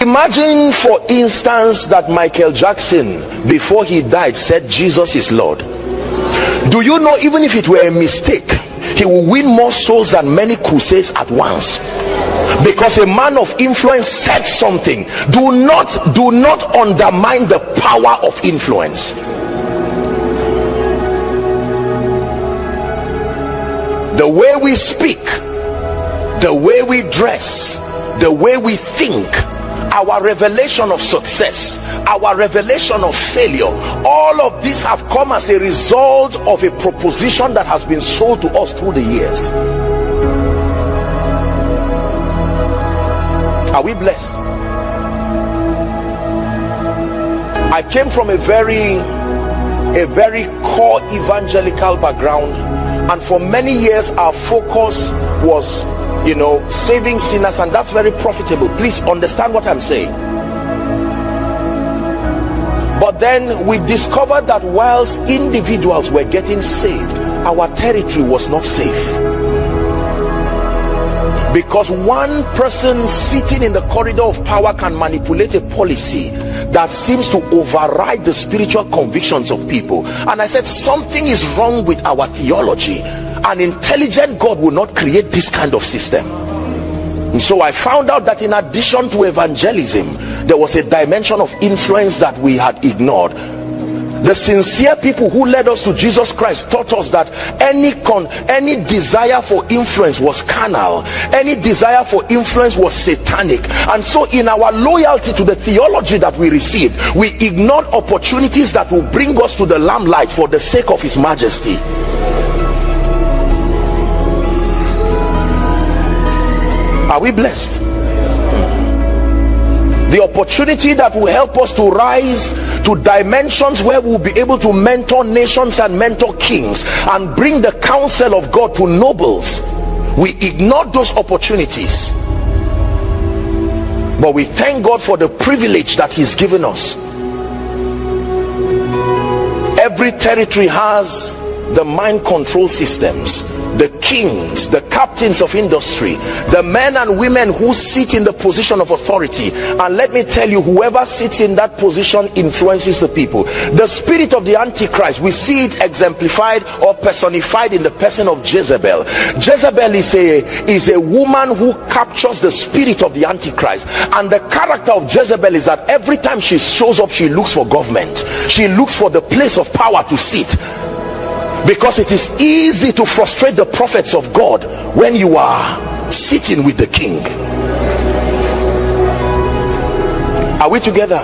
Imagine, for instance, that Michael Jackson, before he died, said Jesus is Lord. Do you know, even if it were a mistake, he will win more souls than many crusades at once? Because a man of influence said something. Do not undermine the power of influence. The way we speak, the way we dress, the way we think, our revelation of success, our revelation of failure, all of these have come as a result of a proposition that has been sold to us through the years. Are we blessed? I came from a very core evangelical background, and for many years our focus was, saving sinners, and that's very profitable. Please understand what I'm saying. But then we discovered that whilst individuals were getting saved, our territory was not safe. Because one person sitting in the corridor of power can manipulate a policy that seems to override the spiritual convictions of people. And I said, something is wrong with our theology. An intelligent God will not create this kind of system. And so I found out that in addition to evangelism, there was a dimension of influence that we had ignored. The sincere people who led us to Jesus Christ taught us that any desire for influence was carnal, any desire for influence was satanic. And so in our loyalty to the theology that we received, we ignored opportunities that will bring us to the lamplight for the sake of His majesty. Are we blessed? The opportunity that will help us to rise to dimensions where we'll be able to mentor nations and mentor kings and bring the counsel of God to nobles, we ignored those opportunities. But we thank God for the privilege that He's given us. Every territory has the mind control systems, the kings, the captains of industry, the men and women who sit in the position of authority. And let me tell you, whoever sits in that position influences the people. The spirit of the Antichrist, we see it exemplified or personified in the person of Jezebel. Jezebel is a woman who captures the spirit of the Antichrist. And the character of Jezebel is that every time she shows up, she looks for government. She looks for the place of power to sit. Because it is easy to frustrate the prophets of God when you are sitting with the king. Are we together?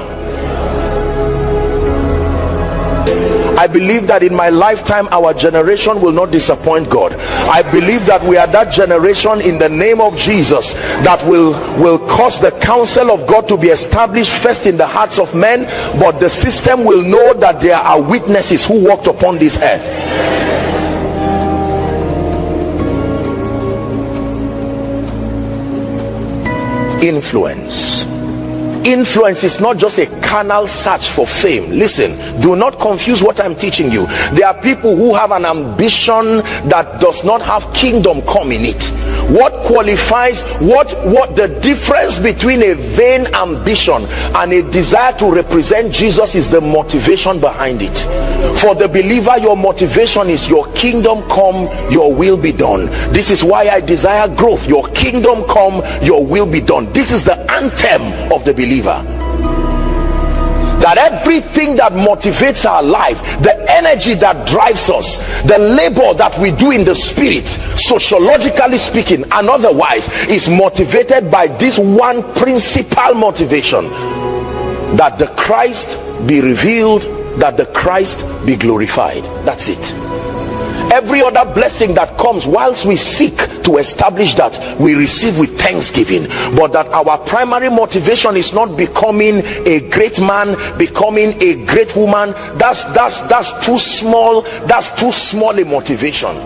I believe that in my lifetime our generation will not disappoint God. I believe that we are that generation in the name of Jesus that will cause the counsel of God to be established first in the hearts of men, but the system will know that there are witnesses who walked upon this earth. Influence is not just a carnal search for fame. Listen, do not confuse what I'm teaching you. There are people who have an ambition that does not have kingdom come in it. What qualifies, what the difference between a vain ambition and a desire to represent Jesus is the motivation behind it. For the believer, your motivation is your kingdom come, your will be done. This is why I desire growth. Your kingdom come, your will be done. This is the anthem of the believer. That everything that motivates our life, the energy that drives us, the labor that we do in the spirit, sociologically speaking and otherwise, is motivated by this one principal motivation: that the Christ be revealed, that the Christ be glorified. That's it. Every other blessing that comes whilst we seek to establish that, we receive with thanksgiving. But that our primary motivation is not becoming a great man, becoming a great woman. That's too small. That's too small a motivation.